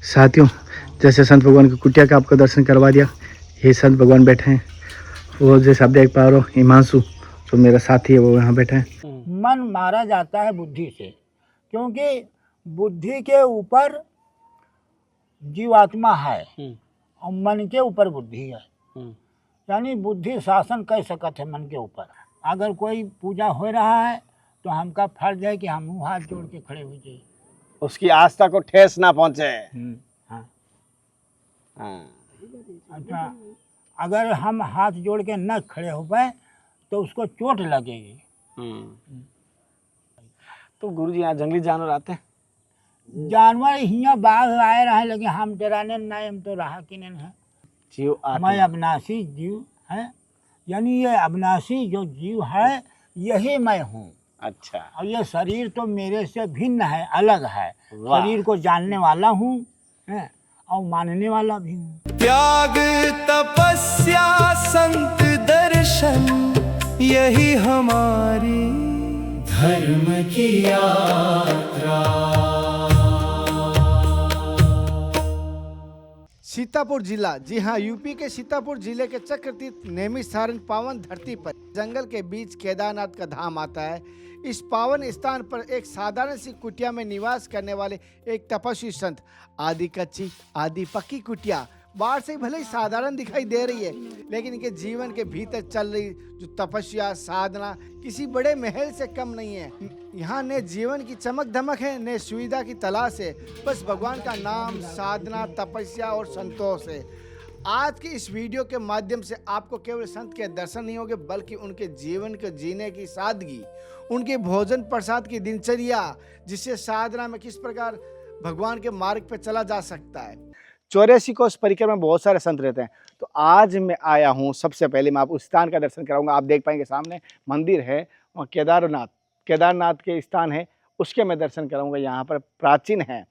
साथियों, जैसे संत भगवान की कुटिया का आपको दर्शन करवा दिया, ये संत भगवान बैठे हैं। वो जैसे आप देख पा रहे हो, हिमांशु जो मेरा साथी है वो यहाँ बैठे हैं। मन मारा जाता है बुद्धि से, क्योंकि बुद्धि के ऊपर जीवात्मा है और मन के ऊपर बुद्धि है। यानी बुद्धि शासन कर सकत है मन के ऊपर। अगर कोई पूजा हो रहा है तो हमका फर्ज है कि हम हाथ जोड़ के खड़े हो जाइए, उसकी आस्था को ठेस ना पहुंचे। हाँ। हाँ। अच्छा, अगर हम हाथ जोड़ के न खड़े हो पाए तो उसको चोट लगेगी। तो गुरुजी यहाँ जंगली जानवर आते हैं? जानवर हियाँ बाघ आए रहे, लेकिन हम डराने नहीं, हम तो रहा कि नहीं है। जीव आते मैं हैं। अविनाशी जीव है, यानी ये अविनाशी जो जीव है यही मैं हूँ। अच्छा। और ये शरीर तो मेरे से भिन्न है, अलग है। वाह। शरीर को जानने वाला हूँ और मानने वाला भी हूँ। त्याग तपस्या संत दर्शन यही हमारी धर्म की यात्रा। सीतापुर जिला, जी हाँ, यूपी के सीतापुर जिले के चक्रतीर्थ नैमिषारण्य पावन धरती पर जंगल के बीच केदारनाथ का धाम आता है। इस पावन स्थान पर एक साधारण सी कुटिया में निवास करने वाले एक तपस्वी संत, आदि कच्ची आदि पक्की कुटिया बाहर से भले ही साधारण दिखाई दे रही है, लेकिन इनके जीवन के भीतर चल रही जो तपस्या साधना किसी बड़े महल से कम नहीं है। यहाँ ने जीवन की चमक धमक है, ने सुविधा की तलाश है, बस भगवान का नाम, साधना, तपस्या और संतोष है। आज की इस वीडियो के माध्यम से आपको केवल संत के दर्शन नहीं होंगे, बल्कि उनके जीवन को जीने की सादगी, उनके भोजन प्रसाद की दिनचर्या, जिससे साधना में किस प्रकार भगवान के मार्ग पर चला जा सकता है। 84 कोस परिक्रमा में बहुत सारे संत रहते हैं। तो आज मैं आया हूँ, सबसे पहले मैं आपको स्थान का दर्शन कराऊंगा। आप देख पाएंगे सामने मंदिर है, वहाँ केदारनाथ के स्थान है, उसके मैं दर्शन कराऊंगा। यहाँ पर प्राचीन है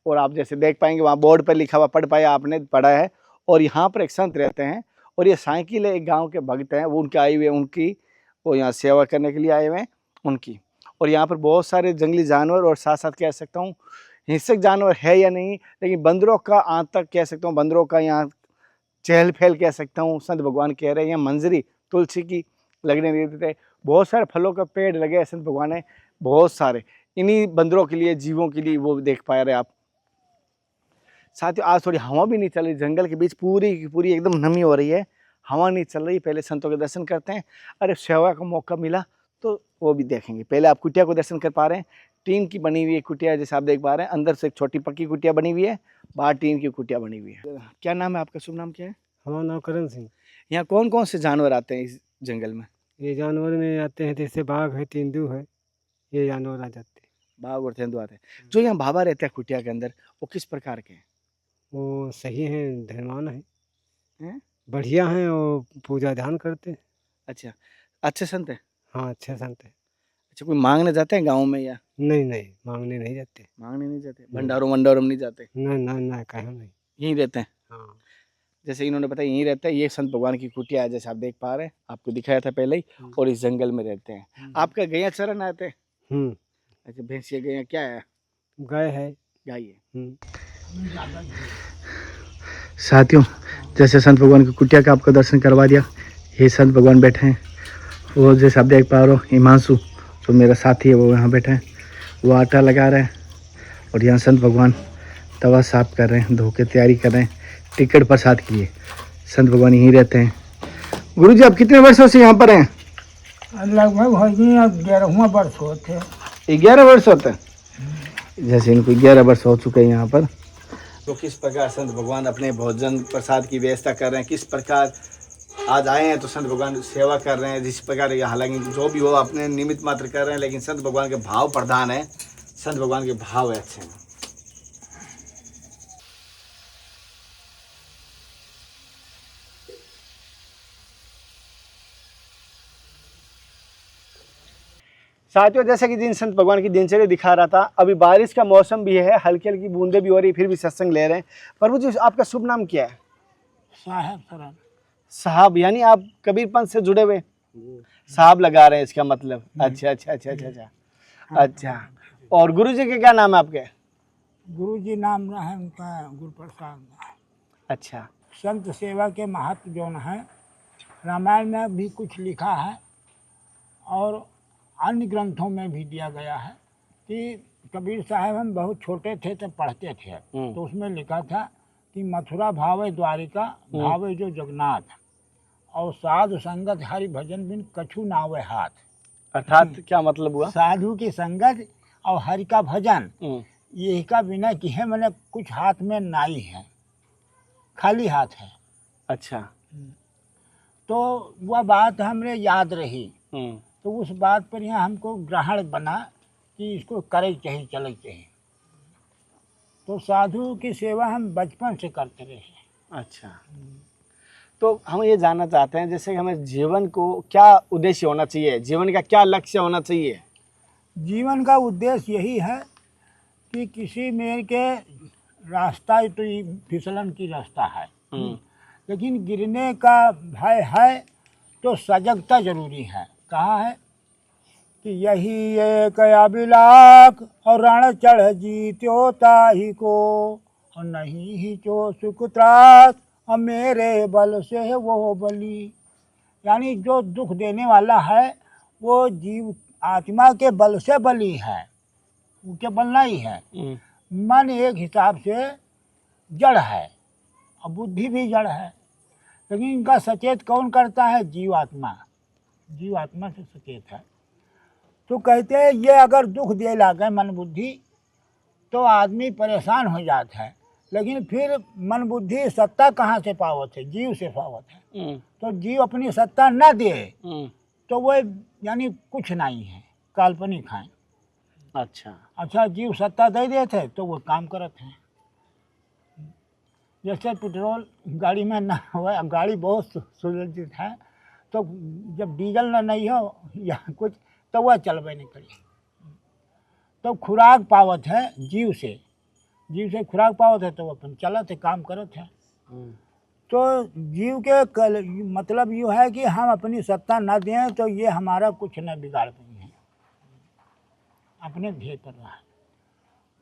और आप जैसे देख पाएंगे वहाँ बोर्ड पर लिखा हुआ, पढ़ पाया आपने, पढ़ा है। और यहाँ पर एक संत रहते हैं और ये साइकिल है, एक गाँव के भक्त हैं, वो उनके आए हुए, उनकी वो यहाँ सेवा करने के लिए आए हुए हैं उनकी। और यहाँ पर बहुत सारे जंगली जानवर और साथ साथ कह सकता हूँ हिंसक जानवर है या नहीं, लेकिन बंदरों का आतंक कह सकता हूँ, बंदरों का यहाँ चहल पहल कह सकता हूँ। संत भगवान कह रहे हैं यहाँ मंजरी तुलसी की लगने नहीं देते। बहुत सारे फलों का पेड़ लगे हैं संत भगवान ने, बहुत सारे, इन्हीं बंदरों के लिए, जीवों के लिए, वो देख पा रहे आप। साथियों, आज थोड़ी हवा भी नहीं चल रही, जंगल के बीच पूरी की पूरी एकदम नमी हो रही है, हवा नहीं चल रही। पहले संतों के दर्शन करते हैं। अरे सेवा का मौका मिला तो वो भी देखेंगे। पहले आप कुटिया को दर्शन कर पा रहे हैं, टीन की बनी हुई है कुटिया, जैसे आप देख पा रहे हैं। अंदर से एक छोटी पक्की कुटिया बनी हुई है, बाहर टीन की कुटिया बनी हुई है। क्या नाम है आपका? शुभ नाम क्या है? हमारा नाम करण सिंह। यहाँ कौन कौन से जानवर आते हैं इस जंगल में? ये जानवर में आते हैं, जैसे बाघ है, तेंदु है, ये जानवर आ जाते हैं। बाघ और तेंदुआ आते हैं। जो यहाँ बाबा रहते हैं कुटिया के अंदर, वो किस प्रकार के हैं? वो सही हैं, धर्मान हैं? बढ़िया हैं और पूजा ध्यान करते हैं। अच्छा, अच्छे संत हैं? हाँ, अच्छे संत हैं। अच्छा, कोई मांगने जाते हैं गाँव में या? नहीं, मांगने नहीं जाते। मांगने नहीं जाते, भंडारों नहीं जाते? ना, कहीं नहीं। यहीं रहते हैं? हाँ। जैसे इन्होंने बताया यहीं रहते हैं। ये संत भगवान की कुटिया है, जैसे आप देख पा रहे हैं, आपको दिखाया था पहले ही। और इस जंगल में रहते हैं। आपका गैया चरण आते हैं? अच्छा, भैंसिया गैया क्या है? गाय है। गाय है। साथियों, जैसे संत भगवान की कुटिया का आपको दर्शन करवा दिया, ये संत भगवान बैठे हैं। वो जैसे आप देख पा रहे हो, हिमांशु जो मेरा साथी है वो यहाँ बैठे हैं। वो आटा लगा रहे हैं और यहाँ संत भगवान तवा साफ कर रहे हैं, धो के तैयारी कर रहे हैं टिकट प्रसाद के लिए। संत भगवान यहीं रहते हैं। गुरुजी, आप कितने वर्षों से यहाँ पर हैं? लगभग 11वां वर्ष होते। 11 वर्ष होते हैं। जैसे इनको 11 वर्ष हो चुके हैं यहाँ पर। तो किस प्रकार संत भगवान अपने भोजन प्रसाद की व्यवस्था कर रहे हैं, किस प्रकार आज आए हैं तो संत भगवान सेवा कर रहे हैं, जिस प्रकार ये, हालांकि जो भी हो अपने निमित्त मात्र कर रहे हैं, लेकिन संत भगवान के भाव प्रधान है। संत भगवान के भाव है अच्छे हैं। साथियों, जैसे कि जिन संत भगवान की दिनचर्या दिखा रहा था, अभी बारिश का मौसम भी है, हल्की हल्की बूंदे भी हो रही, फिर भी सत्संग ले रहे हैं। प्रभु जी, आपका शुभ नाम क्या है? साहब सरण। साहब, यानी आप कबीर पंथ से जुड़े हुए? साहब लगा रहे हैं इसका मतलब। अच्छा। और गुरु जी के क्या नाम है आपके? गुरुजी नाम है उनका गुरु प्रसाद। अच्छा। संत सेवा के महत्व जो है रामायण में भी कुछ लिखा है और अन्य ग्रंथों में भी दिया गया है कि कबीर साहब हम बहुत छोटे थे तब पढ़ते थे तो उसमें लिखा था कि मथुरा भावे द्वारिका भावे जो जगन्नाथ और साधु संगत हरि भजन बिन कछु नावे हाथ। अर्थात क्या मतलब हुआ? साधु की संगत और हरि का भजन यही का बिना किए मैंने कुछ हाथ में नाई है, खाली हाथ है। अच्छा। तो वह बात हमने याद रही तो उस बात पर यहाँ हमको ग्रहण बना कि इसको करे चाहिए, चले चाहिए। तो साधु की सेवा हम बचपन से करते रहे। अच्छा। तो हम ये जानना चाहते हैं जैसे हमें जीवन को क्या उद्देश्य होना चाहिए, जीवन का क्या लक्ष्य होना चाहिए? जीवन का उद्देश्य यही है कि किसी मेर के रास्ता तो ये फिसलन की रास्ता है लेकिन गिरने का भय है तो सजगता जरूरी है। कहा है कि यही एक अभिलाख और रण चढ़ जीत्यो ताही को और नहीं ही चो सुख त्रास और मेरे बल से वो बली। यानी जो दुख देने वाला है वो जीव आत्मा के बल से बली है, उनके बलना ही है। मन एक हिसाब से जड़ है और बुद्धि भी जड़ है लेकिन इनका सचेत कौन करता है? जीवात्मा। जीवात्मा से सचेत है। तो कहते हैं ये अगर दुख दे लागे मन बुद्धि तो आदमी परेशान हो जाता है लेकिन फिर मन बुद्धि सत्ता कहाँ से पावत है? जीव से पावत है। तो जीव अपनी सत्ता न दे तो वो यानी कुछ नहीं है, काल्पनिक है। अच्छा जीव सत्ता दे देते तो वो काम करते हैं। जैसे पेट्रोल गाड़ी में ना हो, गाड़ी बहुत सुरक्षित है तो जब डीजल ना नहीं हो या कुछ तो वह चलबे नहीं करी। तो खुराक पावत है जीव से, जीव से खुराक पावत है तो वो अपन चलत है, काम करत है। तो जीव के मतलब यूँ है कि हम अपनी सत्ता न दें तो ये हमारा कुछ न बिगाड़ पाएंगे, अपने ध्येय पर रहा है।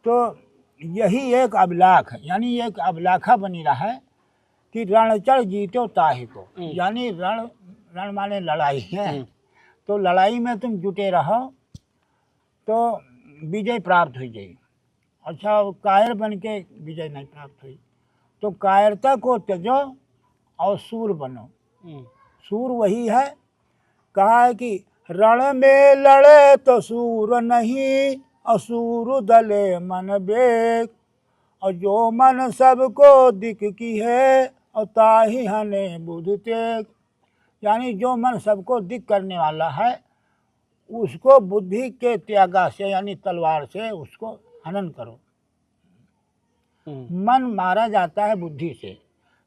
तो यही एक अभिलाख है, यानी एक अभिलाखा बनी रहा है कि रण चढ़ जीतो ताहि को। यानी रण माने लड़ाई है तो लड़ाई में तुम जुटे रहो तो विजय प्राप्त हो जाएगी। अच्छा कायर बन के विजय नहीं प्राप्त हुई तो कायरता को त्यजो और सूर बनो। सूर वही है, कहा है कि रण में लड़े तो सूर नहीं असुर दले मन बेग और जो मन सबको दिख की है और ताही हने बुध तेग। यानी जो मन सबको दिख करने वाला है उसको बुद्धि के त्यागा से यानी तलवार से उसको हनन करो। मन मारा जाता है बुद्धि से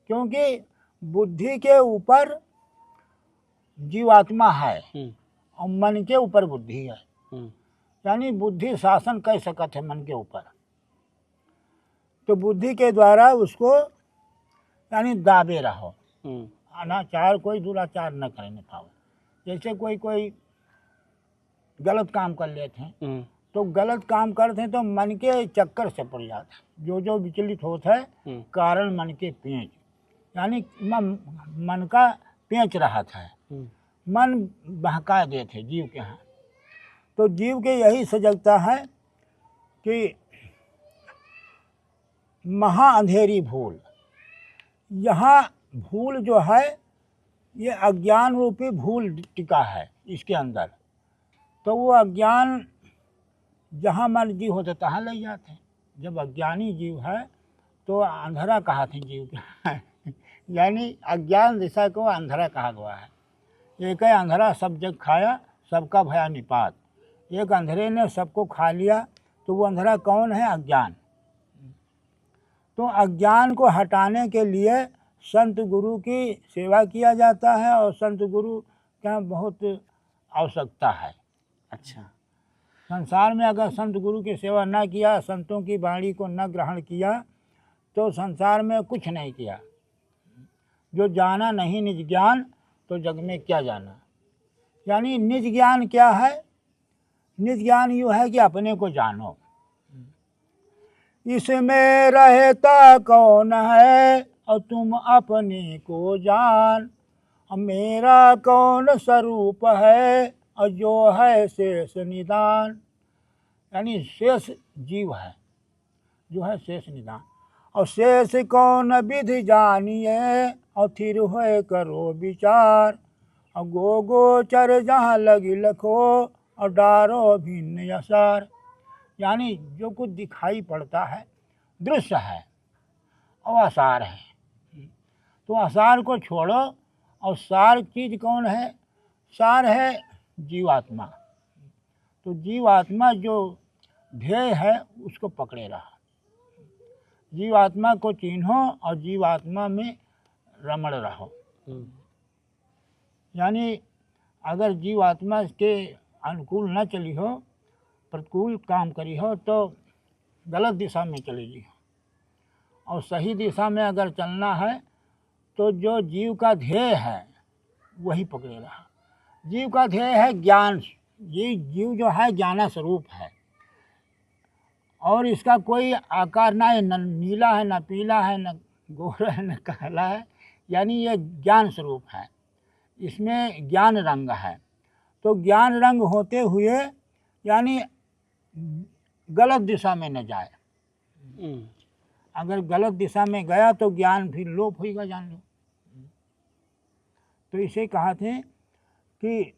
क्योंकि बुद्धि के ऊपर जीवात्मा है और मन के ऊपर बुद्धि है। यानी बुद्धि शासन कर सकत है मन के ऊपर तो बुद्धि के द्वारा उसको यानी दाबे रहो। अनाचार कोई दुराचार न करने पाओ। जैसे कोई गलत काम कर लेते हैं तो गलत काम करते हैं तो मन के चक्कर से पड़ जाता है। जो विचलित होता है कारण मन के पेंच, यानी मन का पेंच रहा था, मन बहका देते जीव के यहाँ। तो जीव के यही सजगता है कि महा अंधेरी भूल, यहाँ भूल जो है ये अज्ञान रूपी भूल टिका है इसके अंदर। तो वो अज्ञान जहाँ मर्जी होते तहाँ ले जाते हैं। जब अज्ञानी जीव है तो अंधेरा कहाते जीव का यानी अज्ञान दिशा को अंधेरा कहा गया है। एक है अंधेरा सब जग खाया सबका भया निपात। एक अंधेरे ने सबको खा लिया तो वो अंधेरा कौन है? अज्ञान। तो अज्ञान को हटाने के लिए संत गुरु की सेवा किया जाता है और संत गुरु का बहुत आवश्यकता है। अच्छा। संसार में अगर संत गुरु की सेवा न किया, संतों की वाणी को न ग्रहण किया तो संसार में कुछ नहीं किया। जो जाना नहीं निज ज्ञान तो जग में क्या जाना। यानी निज ज्ञान क्या है? निज ज्ञान यूँ है कि अपने को जानो। इसमें रहता कौन है और तुम अपने को जान। और मेरा कौन स्वरूप है और जो है शेष निदान। यानी शेष जीव है जो है शेष निदान। और शेष कौन विधि जानिए और फिर हुए करो विचार। और गोचर जहाँ लगी लखो और डारो भिन्न यसार। यानी जो कुछ दिखाई पड़ता है दृश्य है और आसार है, तो आसार को छोड़ो और सार चीज कौन है? सार है जीवात्मा। तो जीवात्मा जो ध्येय है उसको पकड़े रहा, जीवात्मा को चिन्हो और जीवात्मा में रमण रहो। यानी अगर जीवात्मा के अनुकूल न चली हो, प्रतिकूल काम करी हो, तो गलत दिशा में चलेगी। और सही दिशा में अगर चलना है तो जो जीव का ध्येय है वही पकड़े रहा। जीव का ध्येय है ज्ञान। ये जीव जो है ज्ञाना स्वरूप है और इसका कोई आकार ना है, न नीला है, न पीला है, न गोरा है, न काला है। यानी ये ज्ञान स्वरूप है, इसमें ज्ञान रंग है। तो ज्ञान रंग होते हुए यानी गलत दिशा में न जाए। अगर गलत दिशा में गया तो ज्ञान फिर लोप होगा, जान लो। तो इसे कहा थे कि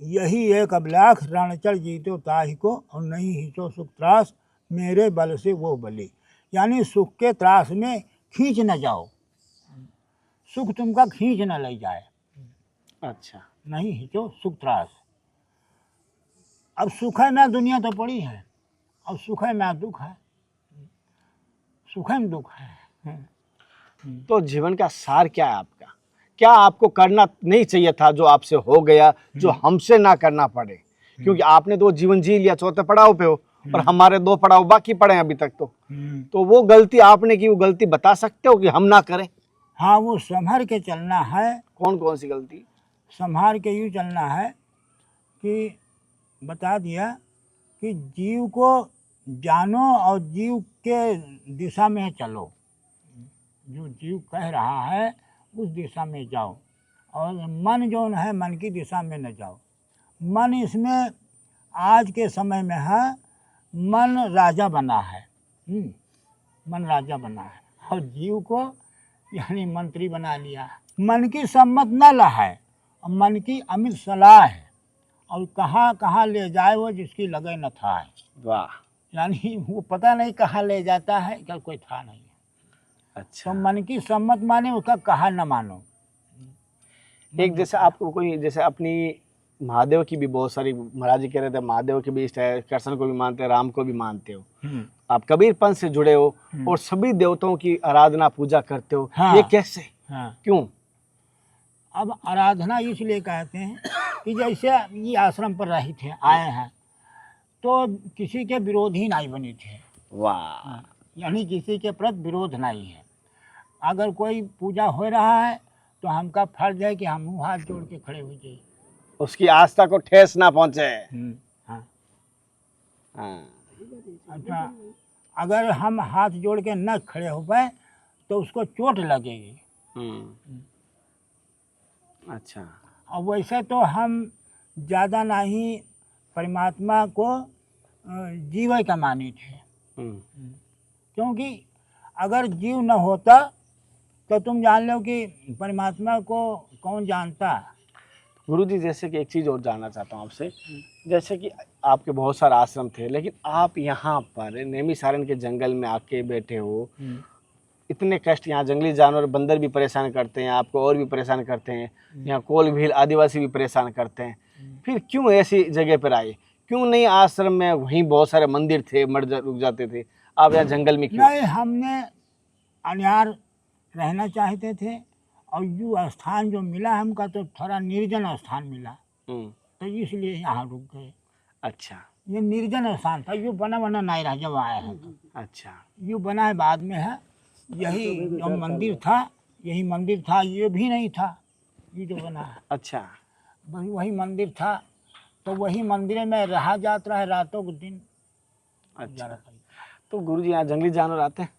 यही एक अभिलाख रणचर जीतो ताहि को और नहीं हिचो सुख त्रास मेरे बल से वो बली। यानी सुख के त्रास में खींच न जाओ, सुख तुमका खींच न ले जाए। अच्छा, नहीं हिचो सुख त्रास। अब सुख है में दुनिया तो पड़ी है, और सुख है में दुख है, सुख में दुख है। तो जीवन का सार क्या है आपका? क्या आपको करना नहीं चाहिए था जो आपसे हो गया, जो हमसे ना करना पड़े? क्योंकि आपने तो जीवन जी लिया, चौथे पड़ाव पे हो, और हमारे 2 पड़ाव बाकी पड़े हैं अभी तक। तो वो गलती आपने की, वो गलती बता सकते हो कि हम ना करें? हाँ, वो संभर के चलना है। कौन कौन सी गलती? संभाल के यूँ चलना है कि बता दिया कि जीव को जानो और जीव के दिशा में चलो। जो जीव कह रहा है उस दिशा में जाओ, और मन जो है मन की दिशा में न जाओ। मन इसमें आज के समय में है, मन राजा बना है। मन राजा बना है और जीव को यानी मंत्री बना लिया है। मन की सम्मत न लहाए और मन की अमित सलाह है, और कहाँ कहाँ ले जाए वो जिसकी लगे न था है। वाह। यानी वो पता नहीं कहाँ ले जाता है, कल कोई था नहीं। अच्छा, तो मन की सम्मत माने उसका कहा न मानो। एक जैसे आपको कोई, जैसे अपनी महादेव की भी बहुत सारी, महाराज जी कह रहे थे महादेव की भी इष्ट है, कृष्ण को भी मानते हैं, राम को भी मानते हो, आप कबीर पंथ से जुड़े हो और सभी देवताओं की आराधना पूजा करते हो। हाँ। ये कैसे? हाँ। क्यों? अब आराधना इसलिए कहते हैं कि जैसे ये आश्रम पर रहे थे, आए हैं, तो किसी के विरोधी नहीं बने थे। वाह। यानी किसी के प्रति विरोध नहीं है। अगर कोई पूजा हो रहा है तो हमका फर्ज है कि हम हाथ जोड़ के खड़े हो जाए, उसकी आस्था को ठेस ना पहुंचे। हाँ। हाँ। अच्छा, अगर हम हाथ जोड़ के न खड़े हो पाए तो उसको चोट लगेगी। अच्छा। और वैसे तो हम ज़्यादा नहीं परमात्मा को जीव का माने थे, क्योंकि अगर जीव न होता तो तुम जान लो कि परमात्मा को कौन जानता। गुरुजी, जैसे कि एक चीज़ और जानना चाहता हूँ आपसे, जैसे कि आपके बहुत सारे आश्रम थे, लेकिन आप यहाँ पर नेमिसारण के जंगल में आके बैठे हो, इतने कष्ट, यहाँ जंगली जानवर बंदर भी परेशान करते हैं आपको, और भी परेशान करते हैं, यहाँ कोल भील आदिवासी भी परेशान करते हैं, फिर क्यों ऐसी जगह पर आए? क्यों नहीं आश्रम में? वहीं बहुत सारे मंदिर थे, रुक जाते थे, आप यहाँ जंगल में क्यों? नहीं, हमने अनियार रहना चाहते थे, और जो स्थान जो मिला हमका तो थोड़ा निर्जन स्थान मिला, तो इसलिए यहाँ रुक गए। अच्छा। ये निर्जन स्थान था, यू बना नहीं रहा जब आया है तो। अच्छा। यू बना है बाद में है। यही जो मंदिर था, यही मंदिर था, ये भी नहीं था, ये जो बना है। अच्छा। वही मंदिर था, तो वही मंदिर में रहा जाता है रातों को दिन। अच्छा। तो गुरुजी यहाँ जंगली जानवर आते हैं?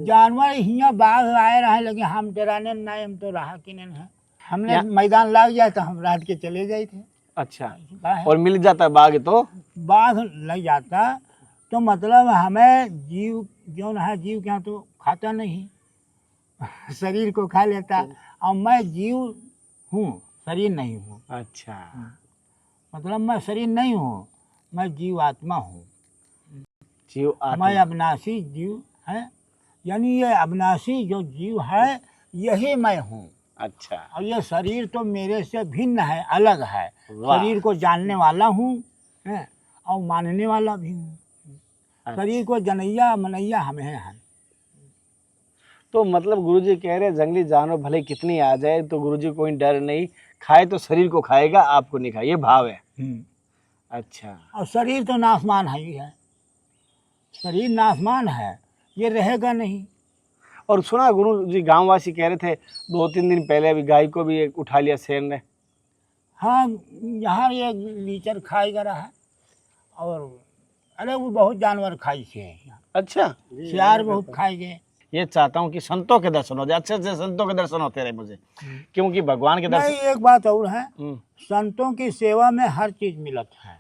जानवर हियाँ बाघ आए रहे, लेकिन हम डराने नहीं, हम तो रहा कि नहीं है। हमने मैदान लग जाए तो हम रात के चले जाए थे। अच्छा, बाघ और मिल जाता है बाघ तो? बाघ लग जाता तो मतलब हमें जीव जो है, जीव क्या तो खाता नहीं, शरीर को खा लेता। और मैं जीव हूँ, शरीर नहीं हूँ। अच्छा, मतलब मैं शरीर नहीं हूँ, मैं जीव आत्मा हूँ। जीव आत्मा। मैं अविनाशी जीव है, यानी ये अविनाशी जो जीव है यही मैं हूँ। अच्छा, और ये शरीर तो मेरे से भिन्न है, अलग है। वाह। शरीर को जानने वाला हूँ है, और मानने वाला भी हूँ। शरीर को जनैया मनैया हमें है। तो मतलब गुरुजी कह रहे हैं जंगली जानवर भले कितनी आ जाए तो गुरुजी कोई डर नहीं, खाए तो शरीर को खाएगा, आपको नहीं खाए, ये भाव है। अच्छा, और शरीर तो नाशमान है ही है, शरीर नाशमान है, ये रहेगा नहीं। और सुना गुरुजी गांववासी कह रहे थे 2-3 दिन पहले अभी गाय को भी एक उठा लिया शेर ने। हाँ, यहाँ ये लीचर खाई गया है, और अरे वो बहुत जानवर खाई से। अच्छा, सियार बहुत खाए गए। ये चाहता हूँ कि संतों के दर्शन हो जाए, अच्छे से संतों के दर्शन होते रहे मुझे, क्योंकि भगवान के नहीं, दर्शन। एक बात और है, हम्म, संतों की सेवा में हर चीज मिलत है।